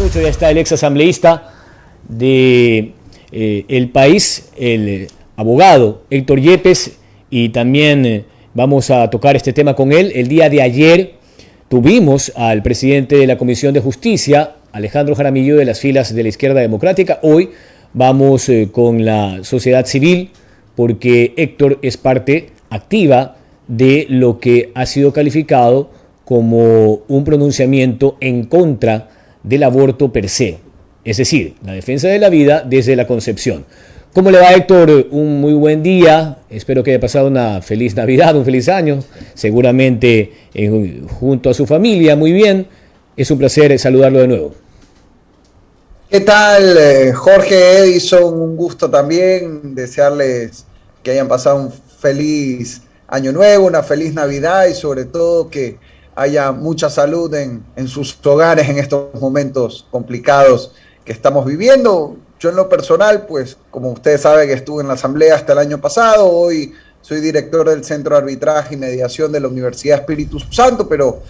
Ya está el ex asambleísta de El País, el abogado Héctor Yepes, y también vamos a tocar este tema con él. El día de ayer tuvimos al presidente de la Comisión de Justicia, Alejandro Jaramillo, de las filas de la Izquierda Democrática. Hoy vamos con la sociedad civil, porque Héctor es parte activa de lo que ha sido calificado como un pronunciamiento en contra del aborto per se, es decir, la defensa de la vida desde la concepción. ¿Cómo le va, Héctor? Un muy buen día, espero que haya pasado una feliz Navidad, un feliz año, seguramente junto a su familia, muy bien. Es un placer saludarlo de nuevo. ¿Qué tal, Jorge, Edison? Un gusto también, desearles que hayan pasado un feliz año nuevo, una feliz Navidad y sobre todo que haya mucha salud en sus hogares en estos momentos complicados que estamos viviendo. Yo en lo personal, pues como ustedes saben que estuve en la asamblea hasta el año pasado, hoy soy director del Centro de Arbitraje y Mediación de la Universidad Espíritu Santo, pero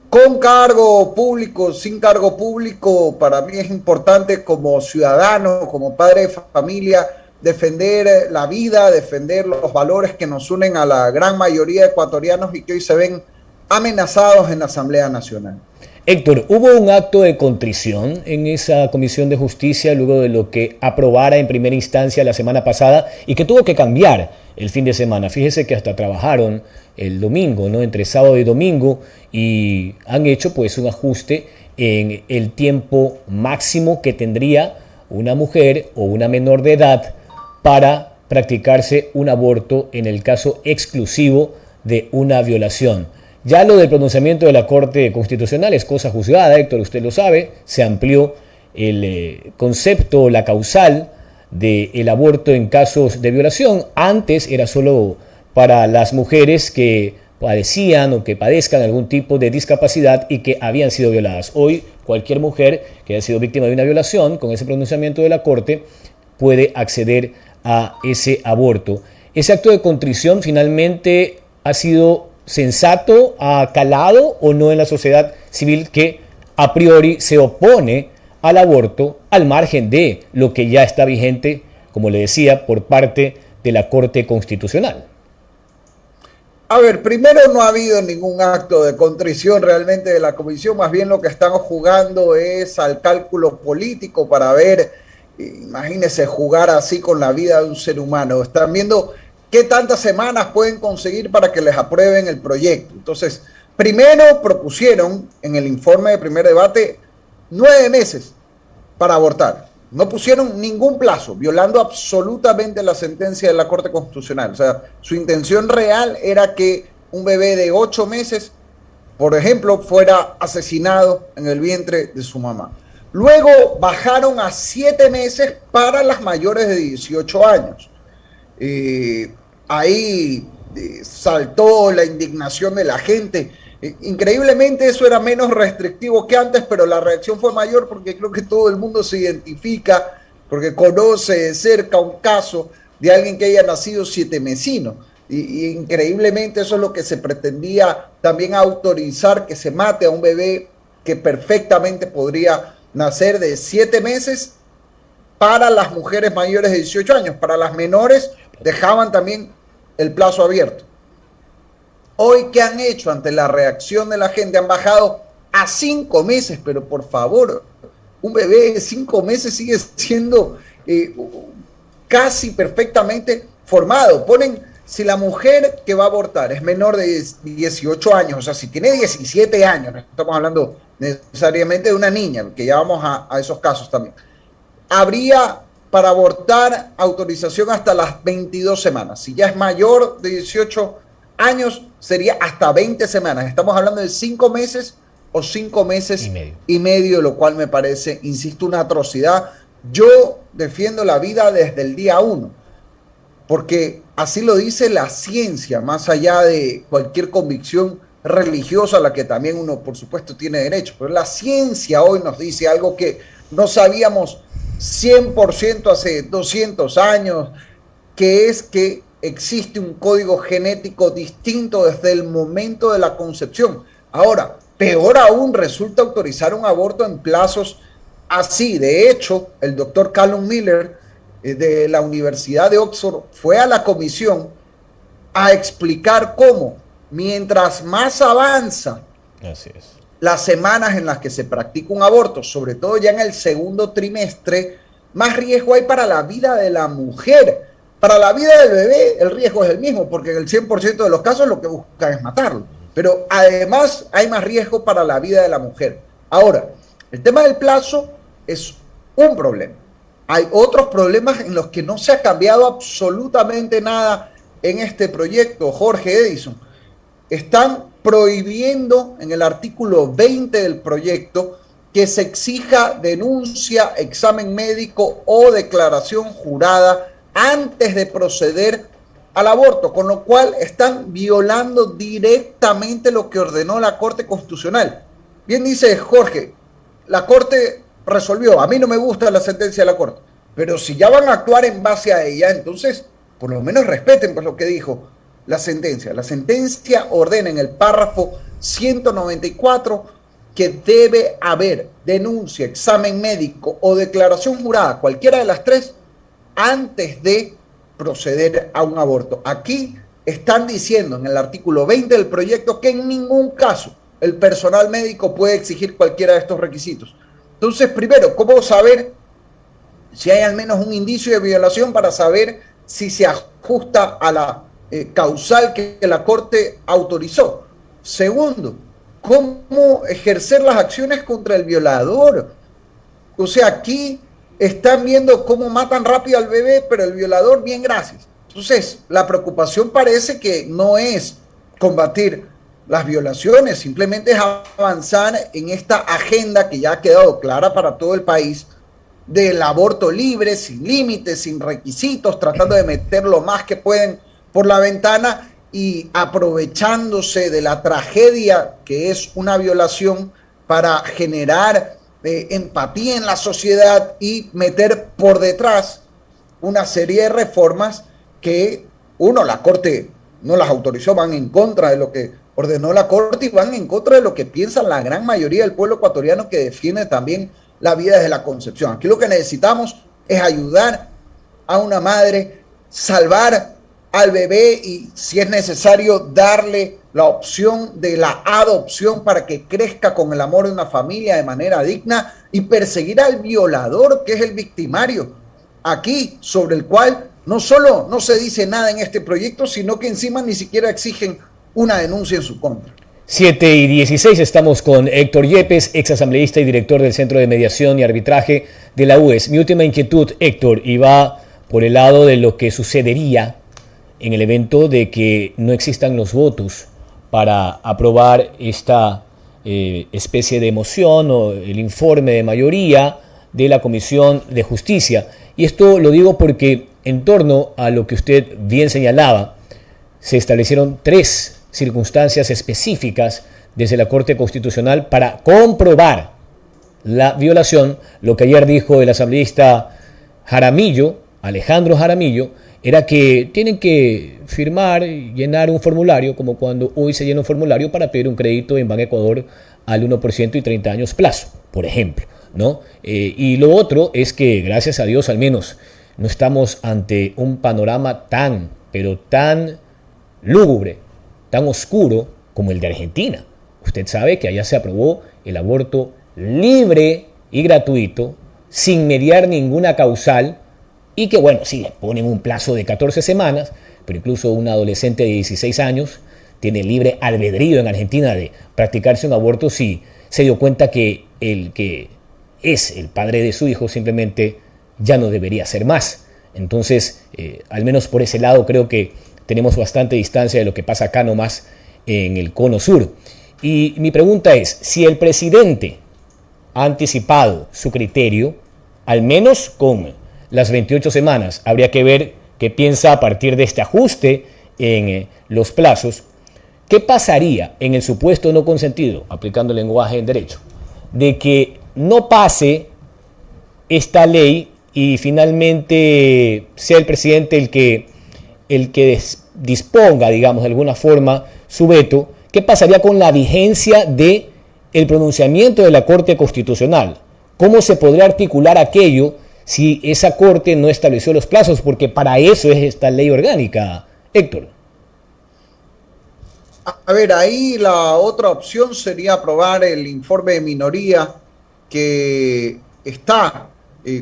con cargo público, sin cargo público, para mí es importante como ciudadano, como padre de familia, defender la vida, defender los valores que nos unen a la gran mayoría de ecuatorianos y que hoy se ven amenazados en la Asamblea Nacional. Héctor, hubo un acto de contrición en esa Comisión de Justicia luego de lo que aprobara en primera instancia la semana pasada y que tuvo que cambiar el fin de semana. Fíjese que hasta trabajaron el domingo, ¿no? Entre sábado y domingo, y han hecho pues un ajuste en el tiempo máximo que tendría una mujer o una menor de edad para practicarse un aborto en el caso exclusivo de una violación. Ya lo del pronunciamiento de la Corte Constitucional es cosa juzgada, Héctor, usted lo sabe, se amplió el concepto, la causal del aborto en casos de violación. Antes era solo para las mujeres que padecían o que padezcan algún tipo de discapacidad y que habían sido violadas. Hoy cualquier mujer que haya sido víctima de una violación, con ese pronunciamiento de la Corte, puede acceder a ese aborto. ¿Ese acto de contrición finalmente ha sido sensato, ha calado o no en la sociedad civil que a priori se opone al aborto al margen de lo que ya está vigente, como le decía, por parte de la Corte Constitucional? A ver, primero no ha habido ningún acto de contrición realmente de la comisión, más bien lo que estamos jugando es al cálculo político para ver, imagínense jugar así con la vida de un ser humano, están viendo qué tantas semanas pueden conseguir para que les aprueben el proyecto. Entonces, primero propusieron en el informe de primer debate 9 meses para abortar. No pusieron ningún plazo, violando absolutamente la sentencia de la Corte Constitucional. O sea, su intención real era que un bebé de 8 meses, por ejemplo, fuera asesinado en el vientre de su mamá. Luego bajaron a 7 meses para las mayores de 18 años. Ahí saltó la indignación de la gente. Increíblemente eso era menos restrictivo que antes, pero la reacción fue mayor porque creo que todo el mundo se identifica, porque conoce de cerca un caso de alguien que haya nacido 7mesino. Y increíblemente eso es lo que se pretendía también autorizar, que se mate a un bebé que perfectamente podría nacer de 7 meses para las mujeres mayores de 18 años. Para las menores dejaban también el plazo abierto. Hoy, ¿qué han hecho ante la reacción de la gente? Han bajado a 5 meses, pero por favor, un bebé de 5 meses sigue siendo casi perfectamente formado. Ponen, si la mujer que va a abortar es menor de 18 años, o sea, si tiene 17 años, no estamos hablando necesariamente de una niña, que ya vamos a esos casos también, habría para abortar autorización hasta las 22 semanas. Si ya es mayor de 18 años, sería hasta 20 semanas. Estamos hablando de 5 meses o 5 meses y medio, lo cual me parece, insisto, una atrocidad. Yo defiendo la vida desde el día 1, porque así lo dice la ciencia, más allá de cualquier convicción religiosa a la que también uno, por supuesto, tiene derecho. Pero la ciencia hoy nos dice algo que no sabíamos 100% hace 200 años, que es que existe un código genético distinto desde el momento de la concepción. Ahora, peor aún, resulta autorizar un aborto en plazos así. De hecho, el doctor Callum Miller de la Universidad de Oxford fue a la comisión a explicar cómo, mientras más avanza las semanas en las que se practica un aborto, sobre todo ya en el segundo trimestre, más riesgo hay para la vida de la mujer. Para la vida del bebé el riesgo es el mismo, porque en el 100% de los casos lo que buscan es matarlo. Pero además hay más riesgo para la vida de la mujer. Ahora, el tema del plazo es un problema. Hay otros problemas en los que no se ha cambiado absolutamente nada en este proyecto, Jorge Edison. Están prohibiendo en el artículo 20 del proyecto que se exija denuncia, examen médico o declaración jurada antes de proceder al aborto, con lo cual están violando directamente lo que ordenó la Corte Constitucional. Bien dice Jorge, la Corte resolvió, a mí no me gusta la sentencia de la Corte, pero si ya van a actuar en base a ella, entonces por lo menos respeten pues lo que dijo la sentencia. La sentencia ordena en el párrafo 194 que debe haber denuncia, examen médico o declaración jurada, cualquiera de las tres, antes de proceder a un aborto. Aquí están diciendo en el artículo 20 del proyecto que en ningún caso el personal médico puede exigir cualquiera de estos requisitos. Entonces, primero, ¿cómo saber si hay al menos un indicio de violación para saber si se ajusta a la causal que la Corte autorizó? Segundo, ¿cómo ejercer las acciones contra el violador? O sea, aquí están viendo cómo matan rápido al bebé, pero el violador, bien, gracias. Entonces, la preocupación parece que no es combatir las violaciones, simplemente es avanzar en esta agenda que ya ha quedado clara para todo el país, del aborto libre, sin límites, sin requisitos, tratando de meter lo más que pueden por la ventana y aprovechándose de la tragedia que es una violación para generar empatía en la sociedad y meter por detrás una serie de reformas que, la Corte no las autorizó, van en contra de lo que ordenó la Corte y van en contra de lo que piensa la gran mayoría del pueblo ecuatoriano que defiende también la vida desde la concepción. Aquí lo que necesitamos es ayudar a una madre, salvar al bebé y, si es necesario, darle la opción de la adopción para que crezca con el amor de una familia de manera digna y perseguir al violador, que es el victimario, aquí, sobre el cual no solo no se dice nada en este proyecto, sino que encima ni siquiera exigen una denuncia en su contra. 7:16, estamos con Héctor Yepes, exasambleísta y director del Centro de Mediación y Arbitraje de la UES. Mi última inquietud, Héctor, y va por el lado de lo que sucedería en el evento de que no existan los votos para aprobar esta especie de moción o el informe de mayoría de la Comisión de Justicia. Y esto lo digo porque en torno a lo que usted bien señalaba, se establecieron 3 circunstancias específicas desde la Corte Constitucional para comprobar la violación. Lo que ayer dijo el asambleísta Jaramillo, Alejandro Jaramillo, era que tienen que firmar y llenar un formulario, como cuando hoy se llena un formulario para pedir un crédito en Ban Ecuador al 1% y 30 años plazo, por ejemplo, ¿no? Y lo otro es que, gracias a Dios, al menos no estamos ante un panorama tan, pero tan lúgubre, tan oscuro como el de Argentina. Usted sabe que allá se aprobó el aborto libre y gratuito, sin mediar ninguna causal, y que, bueno, sí, le ponen un plazo de 14 semanas, pero incluso un adolescente de 16 años tiene libre albedrío en Argentina de practicarse un aborto si se dio cuenta que el que es el padre de su hijo simplemente ya no debería ser más. Entonces, al menos por ese lado creo que tenemos bastante distancia de lo que pasa acá nomás en el cono sur. Y mi pregunta es, si el presidente ha anticipado su criterio, al menos con las 28 semanas, habría que ver qué piensa a partir de este ajuste en los plazos. ¿Qué pasaría en el supuesto no consentido, aplicando el lenguaje en derecho, de que no pase esta ley y finalmente sea el presidente el que disponga, digamos, de alguna forma su veto? ¿Qué pasaría con la vigencia del pronunciamiento de la Corte Constitucional? ¿Cómo se podría articular aquello si esa Corte no estableció los plazos? Porque para eso es esta ley orgánica, Héctor. A ver, ahí la otra opción sería aprobar el informe de minoría que está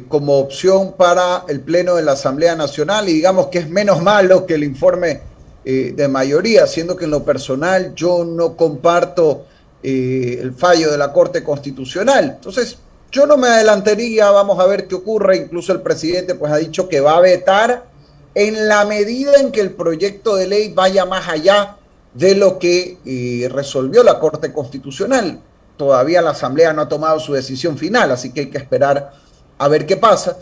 como opción para el Pleno de la Asamblea Nacional, y digamos que es menos malo que el informe de mayoría, siendo que en lo personal yo no comparto el fallo de la Corte Constitucional. Entonces, yo no me adelantaría, vamos a ver qué ocurre. Incluso el presidente pues ha dicho que va a vetar en la medida en que el proyecto de ley vaya más allá de lo que resolvió la Corte Constitucional. Todavía la Asamblea no ha tomado su decisión final, así que hay que esperar a ver qué pasa.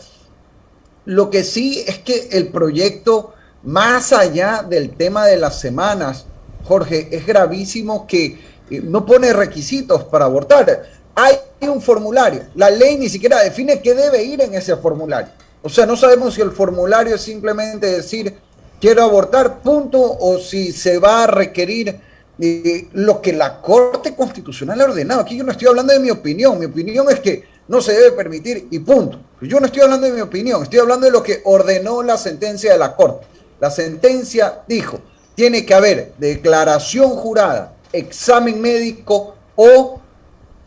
Lo que sí es que el proyecto, más allá del tema de las semanas, Jorge, es gravísimo que no pone requisitos para abortar. Hay un formulario, la ley ni siquiera define qué debe ir en ese formulario. O sea, no sabemos si el formulario es simplemente decir quiero abortar, punto, o si se va a requerir lo que la Corte Constitucional ha ordenado. Aquí yo no estoy hablando de mi opinión es que no se debe permitir y punto. Yo no estoy hablando de mi opinión, estoy hablando de lo que ordenó la sentencia de la Corte. La sentencia dijo, tiene que haber declaración jurada, examen médico o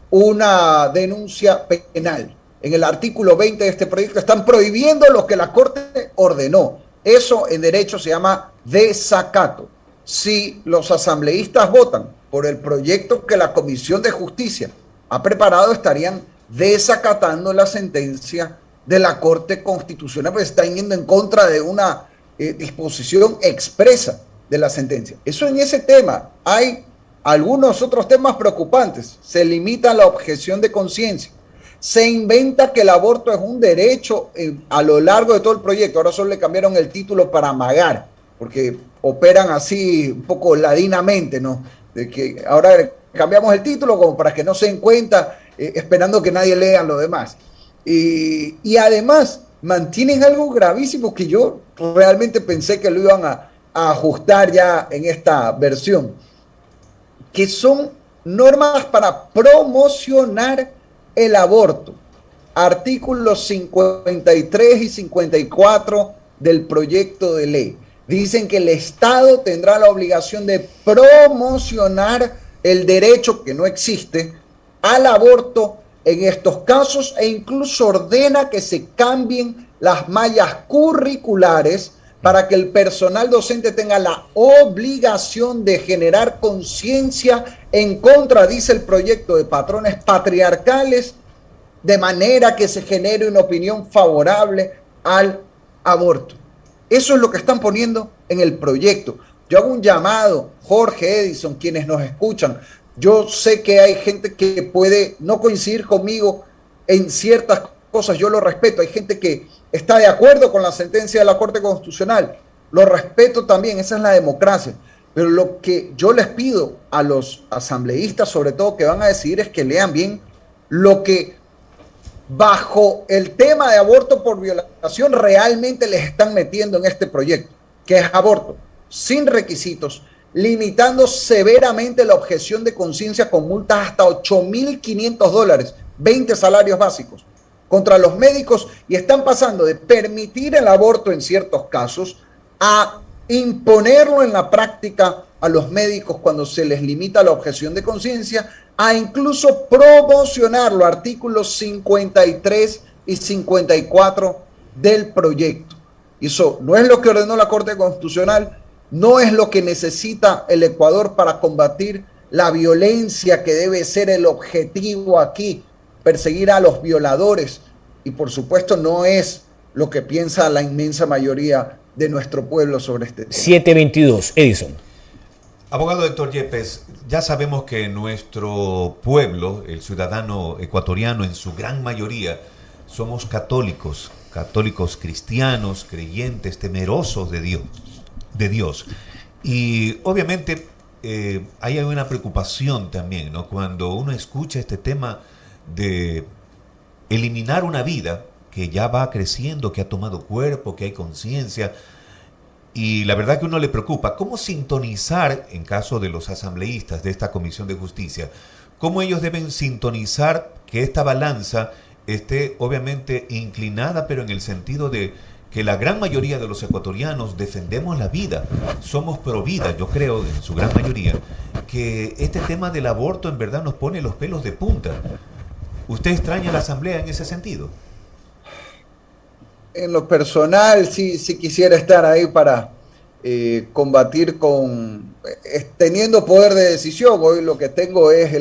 una denuncia penal. En el artículo 20 de este proyecto están prohibiendo lo que la Corte ordenó. Eso en derecho se llama desacato. Si los asambleístas votan por el proyecto que la Comisión de Justicia ha preparado, estarían desacatando la sentencia de la Corte Constitucional, pues están yendo en contra de una disposición expresa de la sentencia. Eso en ese tema. Hay algunos otros temas preocupantes. Se limita la objeción de conciencia. Se inventa que el aborto es un derecho a lo largo de todo el proyecto. Ahora solo le cambiaron el título para amagar, porque operan así un poco ladinamente, ¿no? De que ahora cambiamos el título como para que no se den cuenta, esperando que nadie lea lo demás. Y además mantienen algo gravísimo que yo realmente pensé que lo iban a ajustar ya en esta versión, que son normas para promocionar el aborto. Artículos 53 y 54 del proyecto de ley. Dicen que el Estado tendrá la obligación de promocionar el derecho, que no existe, al aborto en estos casos, e incluso ordena que se cambien las mallas curriculares para que el personal docente tenga la obligación de generar conciencia en contra, dice el proyecto, de patrones patriarcales, de manera que se genere una opinión favorable al aborto. Eso es lo que están poniendo en el proyecto. Yo hago un llamado, Jorge, Edison, quienes nos escuchan. Yo sé que hay gente que puede no coincidir conmigo en ciertas cosas, yo lo respeto. Hay gente que está de acuerdo con la sentencia de la Corte Constitucional. Lo respeto también, esa es la democracia. Pero lo que yo les pido a los asambleístas, sobre todo, que van a decidir, es que lean bien lo que bajo el tema de aborto por violación realmente les están metiendo en este proyecto, que es aborto sin requisitos, limitando severamente la objeción de conciencia con multas hasta $8.500, 20 salarios básicos, contra los médicos, y están pasando de permitir el aborto en ciertos casos a imponerlo en la práctica a los médicos cuando se les limita la objeción de conciencia, a incluso promocionarlo, artículos 53 y 54 del proyecto. Y eso no es lo que ordenó la Corte Constitucional, no es lo que necesita el Ecuador para combatir la violencia, que debe ser el objetivo aquí, perseguir a los violadores, y por supuesto no es lo que piensa la inmensa mayoría de nuestro pueblo sobre este tema. 722, Edison. Abogado Héctor Yepes, ya sabemos que nuestro pueblo, el ciudadano ecuatoriano en su gran mayoría, somos católicos, católicos cristianos, creyentes, temerosos de Dios. Y obviamente hay una preocupación también, ¿no? Cuando uno escucha este tema de eliminar una vida que ya va creciendo, que ha tomado cuerpo, que hay conciencia, y la verdad que uno le preocupa cómo sintonizar, en caso de los asambleístas de esta Comisión de Justicia, cómo ellos deben sintonizar que esta balanza esté obviamente inclinada, pero en el sentido de que la gran mayoría de los ecuatorianos defendemos la vida, somos pro vida, yo creo, en su gran mayoría, que este tema del aborto en verdad nos pone los pelos de punta. ¿Usted extraña la Asamblea en ese sentido? En lo personal, sí, sí quisiera estar ahí para combatir teniendo poder de decisión. Hoy lo que tengo es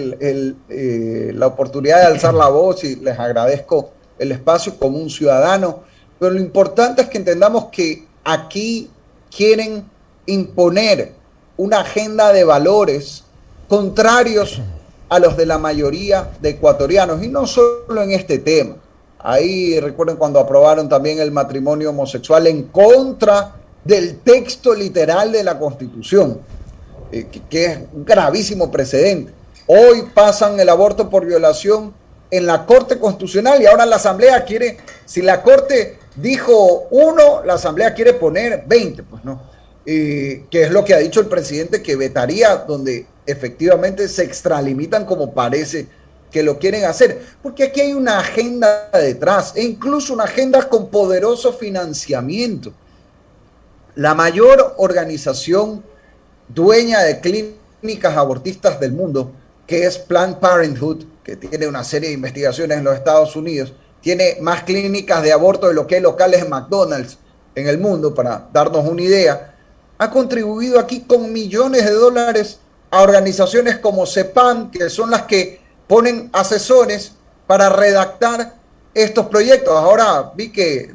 la oportunidad de alzar la voz y les agradezco el espacio como un ciudadano. Pero lo importante es que entendamos que aquí quieren imponer una agenda de valores contrarios a los de la mayoría de ecuatorianos, y no solo en este tema. Ahí recuerden cuando aprobaron también el matrimonio homosexual en contra del texto literal de la Constitución, que es un gravísimo precedente. Hoy pasan el aborto por violación en la Corte Constitucional y ahora la Asamblea quiere, si la Corte dijo 1, la Asamblea quiere poner 20, pues no. Que es lo que ha dicho el presidente, que vetaría donde efectivamente se extralimitan como parece que lo quieren hacer, porque aquí hay una agenda detrás, e incluso una agenda con poderoso financiamiento. La mayor organización dueña de clínicas abortistas del mundo, que es Planned Parenthood, que tiene una serie de investigaciones en los Estados Unidos, tiene más clínicas de aborto de lo que hay locales en McDonald's en el mundo, para darnos una idea, ha contribuido aquí con millones de dólares a organizaciones como CEPAM, que son las que ponen asesores para redactar estos proyectos. Ahora vi que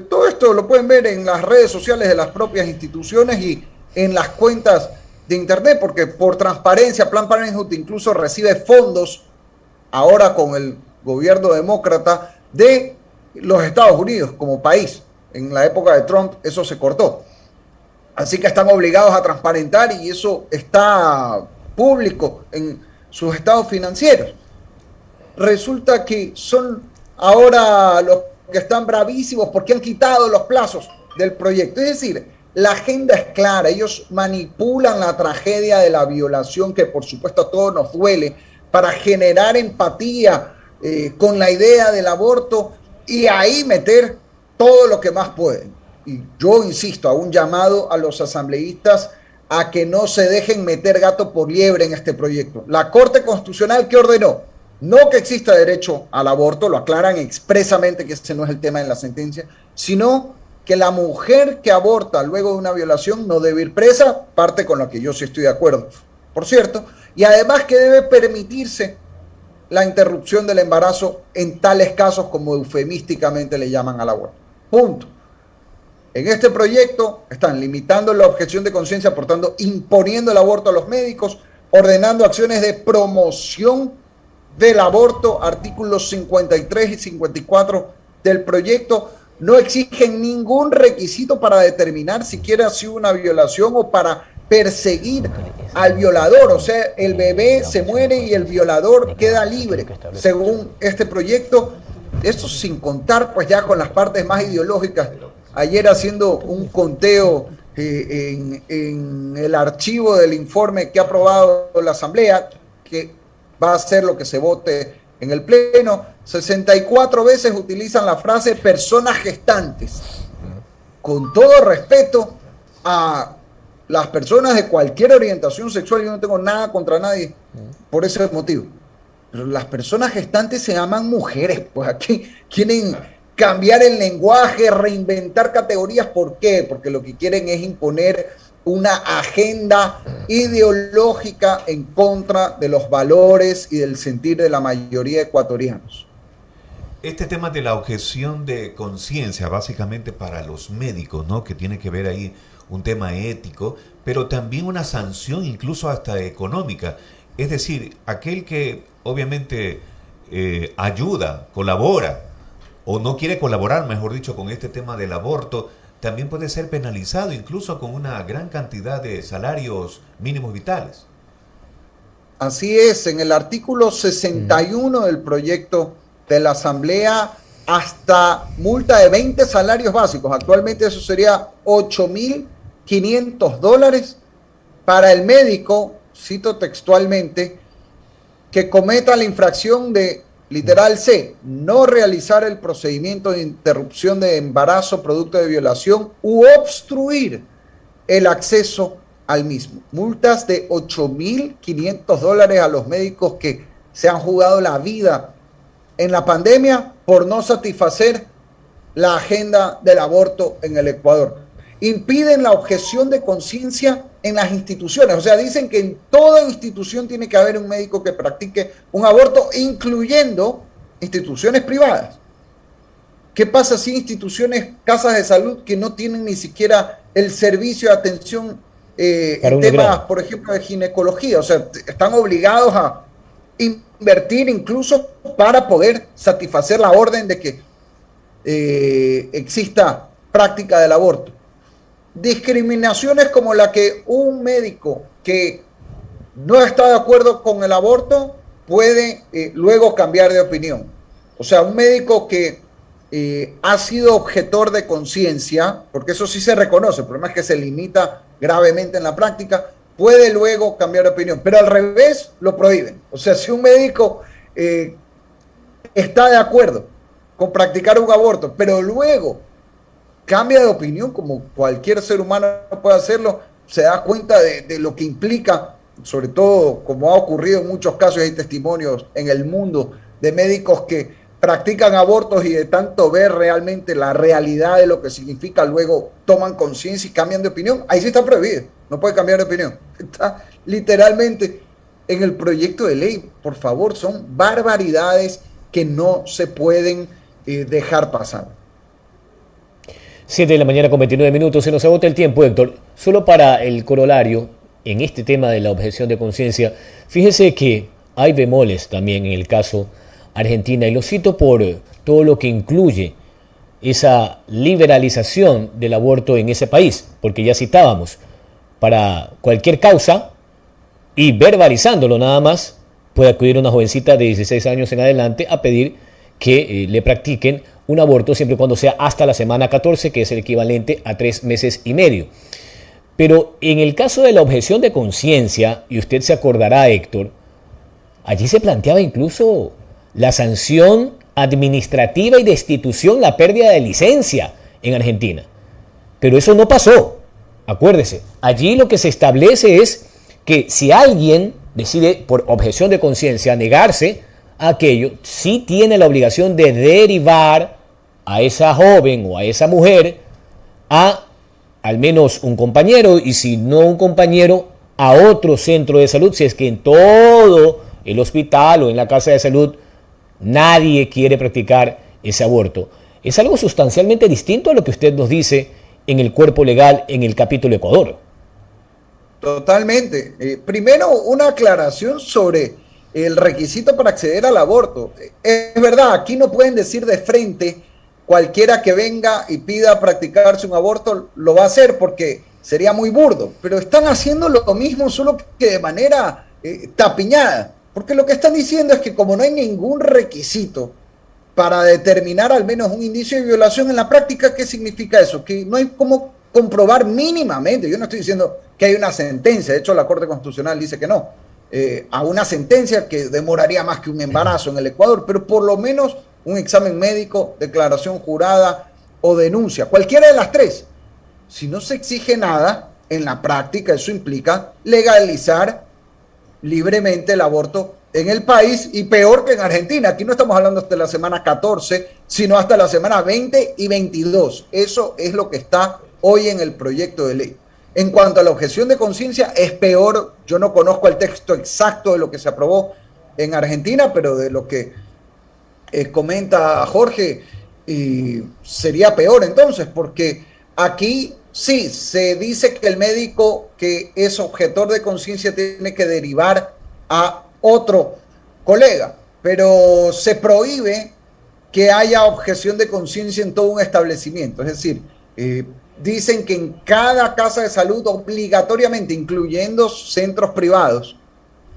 todo esto lo pueden ver en las redes sociales de las propias instituciones y en las cuentas de internet, porque por transparencia Planned Parenthood incluso recibe fondos ahora con el gobierno demócrata de los Estados Unidos como país. En la época de Trump eso se cortó. Así que están obligados a transparentar y eso está público en sus estados financieros. Resulta que son ahora los que están bravísimos porque han quitado los plazos del proyecto. Es decir, la agenda es clara. Ellos manipulan la tragedia de la violación, que por supuesto a todos nos duele, para generar empatía con la idea del aborto y ahí meter todo lo que más pueden. Y yo insisto, a un llamado a los asambleístas a que no se dejen meter gato por liebre en este proyecto. La Corte Constitucional, ¿qué ordenó? No que exista derecho al aborto, lo aclaran expresamente que ese no es el tema en la sentencia, sino que la mujer que aborta luego de una violación no debe ir presa, parte con la que yo sí estoy de acuerdo, por cierto, y además que debe permitirse la interrupción del embarazo en tales casos como eufemísticamente le llaman al aborto. Punto. En este proyecto están limitando la objeción de conciencia, por tanto, imponiendo el aborto a los médicos, ordenando acciones de promoción del aborto, artículos 53 y 54 del proyecto. No exigen ningún requisito para determinar siquiera si hubo una violación o para perseguir al violador. O sea, el bebé se muere y el violador queda libre, según este proyecto. Esto sin contar pues ya con las partes más ideológicas. Ayer haciendo un conteo en el archivo del informe que ha aprobado la Asamblea, que va a ser lo que se vote en el Pleno, 64 veces utilizan la frase personas gestantes. Con todo respeto a las personas de cualquier orientación sexual, yo no tengo nada contra nadie por ese motivo. Pero las personas gestantes se llaman mujeres, pues aquí quieren cambiar el lenguaje, reinventar categorías. ¿Por qué? Porque lo que quieren es imponer una agenda ideológica en contra de los valores y del sentir de la mayoría de ecuatorianos. Este tema de la objeción de conciencia, básicamente para los médicos, ¿no? Que tiene que ver ahí un tema ético, pero también una sanción incluso hasta económica. Es decir, aquel que obviamente ayuda, colabora, o no quiere colaborar, mejor dicho, con este tema del aborto, también puede ser penalizado, incluso con una gran cantidad de salarios mínimos vitales. Así es, en el artículo 61 del proyecto de la Asamblea, hasta multa de 20 salarios básicos. Actualmente eso sería $8.500 para el médico, cito textualmente, que cometa la infracción de Literal C, no realizar el procedimiento de interrupción de embarazo producto de violación u obstruir el acceso al mismo. Multas de $8.500 a los médicos que se han jugado la vida en la pandemia por no satisfacer la agenda del aborto en el Ecuador. Impiden la objeción de conciencia en las instituciones. O sea, dicen que en toda institución tiene que haber un médico que practique un aborto, incluyendo instituciones privadas. ¿Qué pasa si instituciones, casas de salud que no tienen ni siquiera el servicio de atención en temas, por ejemplo, de ginecología? O sea, están obligados a invertir incluso para poder satisfacer la orden de que exista práctica del aborto. Discriminaciones como la que un médico que no está de acuerdo con el aborto puede luego cambiar de opinión. O sea, un médico que ha sido objetor de conciencia, porque eso sí se reconoce, el problema es que se limita gravemente en la práctica, puede luego cambiar de opinión, pero al revés lo prohíben. O sea, si un médico está de acuerdo con practicar un aborto, pero luego cambia de opinión, como cualquier ser humano puede hacerlo, se da cuenta de lo que implica, sobre todo como ha ocurrido en muchos casos, hay testimonios en el mundo de médicos que practican abortos y de tanto ver realmente la realidad de lo que significa, luego toman conciencia y cambian de opinión. Ahí sí está prohibido, no puede cambiar de opinión. Está literalmente en el proyecto de ley. Por favor, son barbaridades que no se pueden dejar pasar. 7 de la mañana con 29 minutos, se nos agota el tiempo, Héctor. Solo para el corolario, en este tema de la objeción de conciencia, fíjese que hay bemoles también en el caso Argentina, y lo cito por todo lo que incluye esa liberalización del aborto en ese país, porque ya citábamos, para cualquier causa, y verbalizándolo nada más, puede acudir una jovencita de 16 años en adelante a pedir que le practiquen un aborto siempre y cuando sea hasta la semana 14, que es el equivalente a 3 meses y medio. Pero en el caso de la objeción de conciencia, y usted se acordará, Héctor, allí se planteaba incluso la sanción administrativa y destitución, la pérdida de licencia en Argentina. Pero eso no pasó. Acuérdese, allí lo que se establece es que si alguien decide por objeción de conciencia negarse a aquello, sí tiene la obligación de derivar a esa joven o a esa mujer a al menos un compañero, y si no un compañero, a otro centro de salud, si es que en todo el hospital o en la casa de salud nadie quiere practicar ese aborto. Es algo sustancialmente distinto a lo que usted nos dice en el cuerpo legal en el capítulo Ecuador. Totalmente. Primero, una aclaración sobre el requisito para acceder al aborto. Es verdad, aquí no pueden decir de frente cualquiera que venga y pida practicarse un aborto lo va a hacer porque sería muy burdo, pero están haciendo lo mismo, solo que de manera tapiñada, porque lo que están diciendo es que como no hay ningún requisito para determinar al menos un indicio de violación en la práctica, ¿qué significa eso? Que no hay cómo comprobar mínimamente. Yo no estoy diciendo que hay una sentencia, de hecho la Corte Constitucional dice que no, a una sentencia que demoraría más que un embarazo en el Ecuador, pero por lo menos un examen médico, declaración jurada o denuncia, cualquiera de las tres. Si no se exige nada, en la práctica eso implica legalizar libremente el aborto en el país, y peor que en Argentina. Aquí no estamos hablando hasta la semana 14, sino hasta la semana 20 y 22. Eso es lo que está hoy en el proyecto de ley. En cuanto a la objeción de conciencia, es peor. Yo no conozco el texto exacto de lo que se aprobó en Argentina, pero de lo que comenta Jorge, sería peor entonces, porque aquí sí se dice que el médico que es objetor de conciencia tiene que derivar a otro colega, pero se prohíbe que haya objeción de conciencia en todo un establecimiento. Es decir, dicen que en cada casa de salud obligatoriamente, incluyendo centros privados,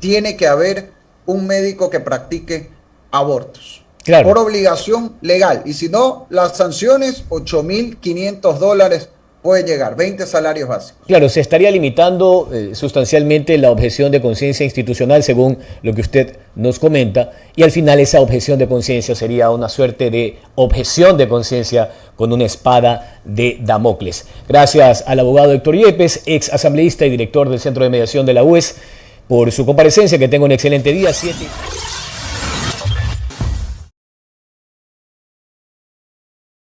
tiene que haber un médico que practique abortos. Claro. Por obligación legal. Y si no, las sanciones, $8.500 pueden llegar, 20 salarios básicos. Claro, se estaría limitando sustancialmente la objeción de conciencia institucional, según lo que usted nos comenta, y al final esa objeción de conciencia sería una suerte de objeción de conciencia con una espada de Damocles. Gracias al abogado Héctor Yepes, ex asambleísta y director del Centro de Mediación de la UES, por su comparecencia. Que tenga un excelente día. 7